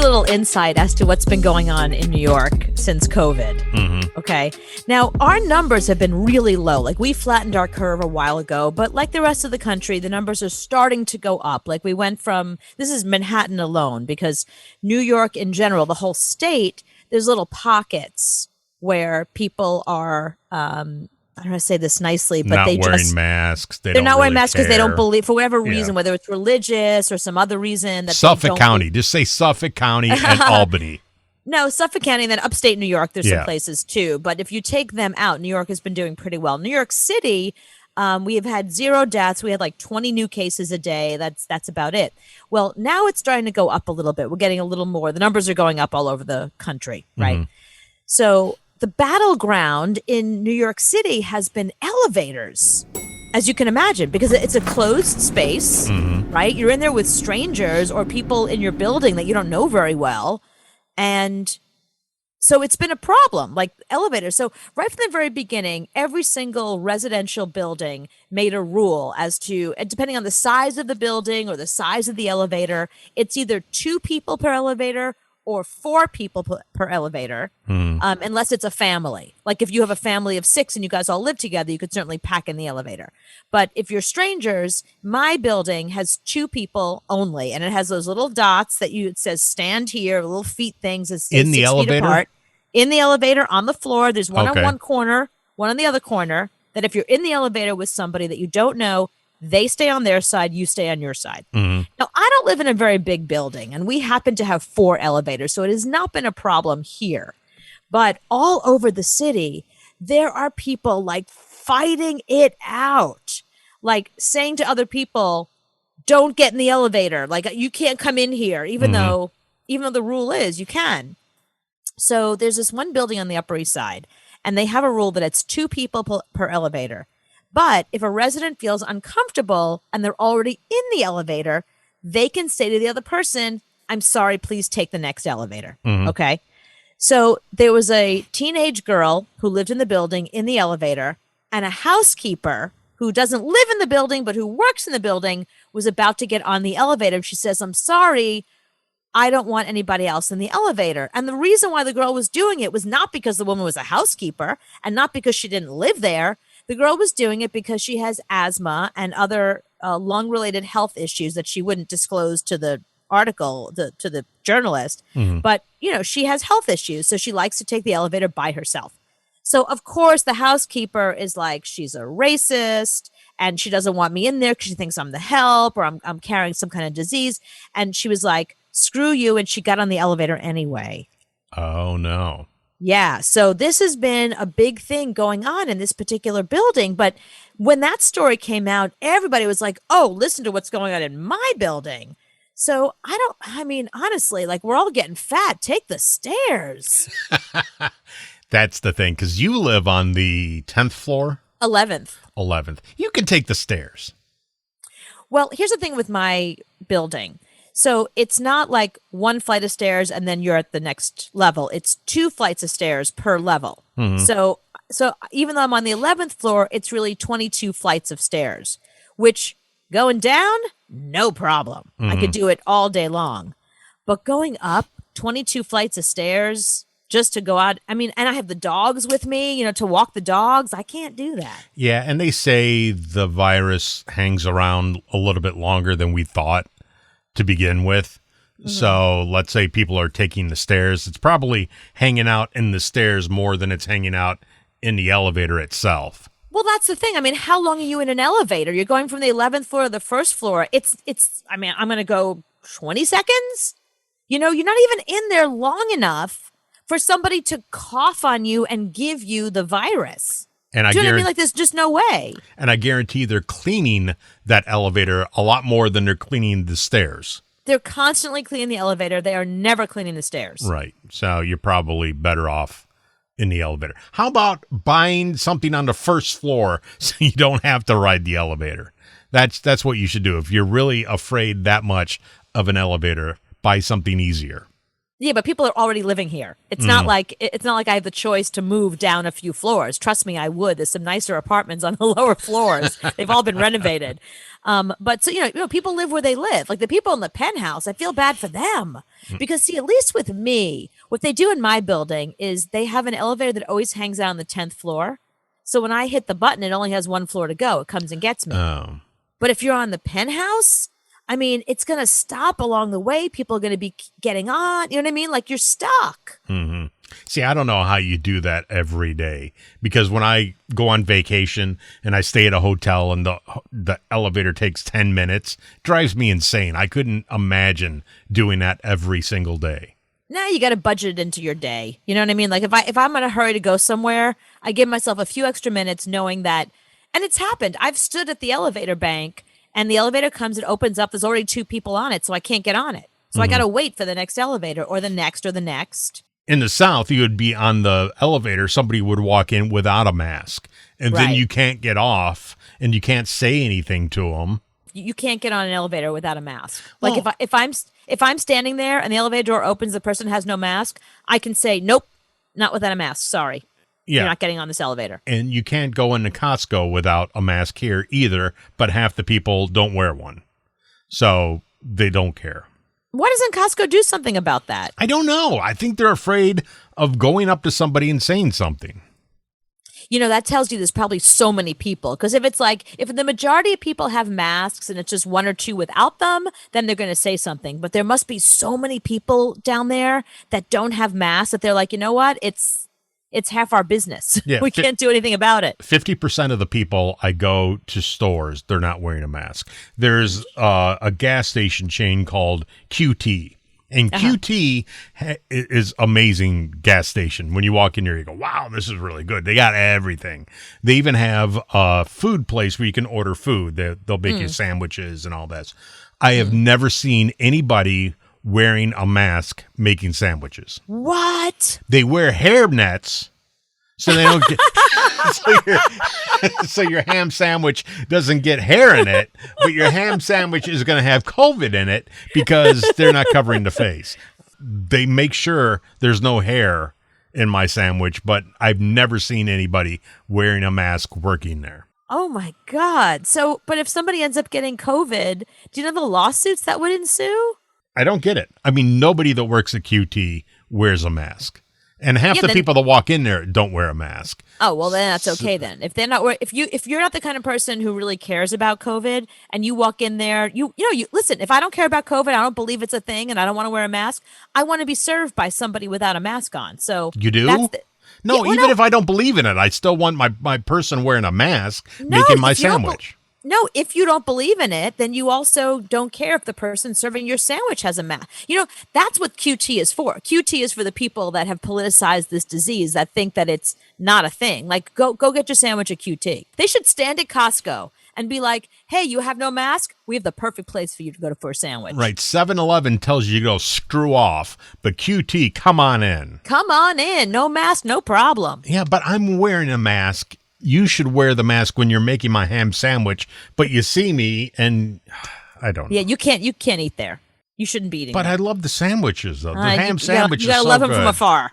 a little insight as to what's been going on in New York since COVID. Mm-hmm. Okay. Now, our numbers have been really low. Like, we flattened our curve a while ago, but like the rest of the country, the numbers are starting to go up. Like, we went from, this is Manhattan alone, because New York in general, the whole state, there's little pockets where people are, I don't know how to say this nicely, but not they wearing just masks. they're not wearing masks because they don't care. believe, for whatever Yeah. reason, whether it's religious or some other reason. That Suffolk County. Just say Suffolk County and Albany. No, Suffolk County and then upstate New York. There's Yeah. some places too. But if you take them out, New York has been doing pretty well. New York City, we have had 0 deaths. We had like 20 new cases a day. That's about it. Well, now it's starting to go up a little bit. We're getting a little more. The numbers are going up all over the country, right? Mm-hmm. So the battleground in New York City has been elevators, as you can imagine, because it's a closed space, right? You're in there with strangers or people in your building that you don't know very well. And so it's been a problem, like elevators. So right from the very beginning, every single residential building made a rule as to, and depending on the size of the building or the size of the elevator, it's either 2 people per elevator or 4 people per elevator, unless it's a family. Like if you have a family of 6 and you guys all live together, you could certainly pack in the elevator. But if you're strangers, my building has 2 people only, and it has those little dots that it says stand here, little feet things that say In the 6 feet elevator? apart. In the elevator, on the floor, there's one Okay. on one corner, one on the other corner, that if you're in the elevator with somebody that you don't know, they stay on their side, you stay on your side. Mm-hmm. Now, I don't live in a very big building, and we happen to have 4 elevators, so it has not been a problem here. But all over the city, there are people like fighting it out, like saying to other people, don't get in the elevator. Like, you can't come in here, even though the rule is you can. So there's this one building on the Upper East Side, and they have a rule that it's 2 people per elevator. But if a resident feels uncomfortable and they're already in the elevator, they can say to the other person, I'm sorry, please take the next elevator. Okay. So there was a teenage girl who lived in the building in the elevator, and a housekeeper who doesn't live in the building but who works in the building was about to get on the elevator. She says, I'm sorry, I don't want anybody else in the elevator. And the reason why the girl was doing it was not because the woman was a housekeeper and not because she didn't live there. The girl was doing it because she has asthma and other lung-related health issues that she wouldn't disclose to the article, to the journalist. But, she has health issues, so she likes to take the elevator by herself. So, of course, the housekeeper is like, she's a racist, and she doesn't want me in there because she thinks I'm the help or I'm carrying some kind of disease. And she was like, screw you, and she got on the elevator anyway. Oh, no. Yeah, so this has been a big thing going on in this particular building. But when that story came out, everybody was like, oh, listen to what's going on in my building. So honestly, like, we're all getting fat. Take the stairs. That's the thing, because you live on the 10th floor? 11th. 11th. You can take the stairs. Well, here's the thing with my building. So it's not like 1 flight of stairs and then you're at the next level. It's 2 flights of stairs per level. So even though I'm on the 11th floor, it's really 22 flights of stairs, which going down, no problem. I could do it all day long. But going up 22 flights of stairs just to go out, and I have the dogs with me, to walk the dogs. I can't do that. Yeah, and they say the virus hangs around a little bit longer than we thought to begin with. So let's say people are taking the stairs. It's probably hanging out in the stairs more than it's hanging out in the elevator itself. Well, that's the thing. How long are you in an elevator? You're going from the 11th floor to the 1st floor. I'm going to go 20 seconds. You're not even in there long enough for somebody to cough on you and give you the virus. And Do you know what I mean? Like, there's just no way. And I guarantee they're cleaning that elevator a lot more than they're cleaning the stairs. They're constantly cleaning the elevator. They are never cleaning the stairs. Right. So you're probably better off in the elevator. How about buying something on the 1st floor so you don't have to ride the elevator? That's what you should do. If you're really afraid that much of an elevator, buy something easier. Yeah, but people are already living here. It's not like I have the choice to move down a few floors. Trust me, I would. There's some nicer apartments on the lower floors. They've all been renovated. But so people live where they live. Like the people in the penthouse, I feel bad for them because see, at least with me, what they do in my building is they have an elevator that always hangs out on the 10th floor. So when I hit the button, it only has one floor to go. It comes and gets me. Oh. But if you're on the penthouse, I mean, it's going to stop along the way. People are going to be getting on. You know what I mean? Like you're stuck. Mm-hmm. See, I don't know how you do that every day because when I go on vacation and I stay at a hotel and the elevator takes 10 minutes, it drives me insane. I couldn't imagine doing that every single day. Now you got to budget it into your day. You know what I mean? Like if I'm in a hurry to go somewhere, I give myself a few extra minutes knowing that, and it's happened. I've stood at the elevator bank and the elevator comes, it opens up. There's already 2 people on it, so I can't get on it. So I got to wait for the next elevator or the next or the next. In the South, you would be on the elevator. Somebody would walk in without a mask, and then you can't get off, and you can't say anything to them. You can't get on an elevator without a mask. Like if I'm standing there and the elevator door opens, the person has no mask, I can say nope, not without a mask. Sorry, you're not getting on this elevator. And you can't go into Costco without a mask here either. But half the people don't wear one, so they don't care. Why doesn't Costco do something about that? I don't know. I think they're afraid of going up to somebody and saying something. That tells you there's probably so many people. Because if the majority of people have masks and it's just 1 or 2 without them, then they're going to say something. But there must be so many people down there that don't have masks that they're like, you know what? It's half our business. Yeah, we can't do anything about it. 50% of the people I go to stores, they're not wearing a mask. There's a gas station chain called QT. And QT is amazing gas station. When you walk in there, you go, wow, this is really good. They got everything. They even have a food place where you can order food. They'll make you sandwiches and all that. I have never seen anybody wearing a mask making sandwiches. What? They wear hair nets so they don't get so your ham sandwich doesn't get hair in it, but your ham sandwich is going to have COVID in it because they're not covering the face. They make sure there's no hair in my sandwich, but I've never seen anybody wearing a mask working there. Oh my God. So, but if somebody ends up getting COVID, do you know the lawsuits that would ensue? I don't get it. I mean, nobody that works at QT wears a mask. And half the people that walk in there don't wear a mask. Oh, well, then that's okay then. If they're not, if you're not the kind of person who really cares about COVID and you walk in there, you listen, if I don't care about COVID, I don't believe it's a thing and I don't want to wear a mask, I want to be served by somebody without a mask on. So you do? Even if I don't believe in it, I still want my person wearing a mask making my sandwich. No, if you don't believe in it, then you also don't care if the person serving your sandwich has a mask. That's what QT is for. QT is for the people that have politicized this disease, that think that it's not a thing. Like, go get your sandwich at QT. They should stand at Costco and be like, hey, you have no mask? We have the perfect place for you to go for a sandwich. Right. 7-Eleven tells you to go screw off, but QT, come on in. Come on in. No mask, no problem. Yeah, but I'm wearing a mask. You should wear the mask when you're making my ham sandwich, but you see me and I don't know. Yeah, you can't eat there. You shouldn't be eating But there. I love the sandwiches, though. The ham sandwich is so good. You got to love them from afar.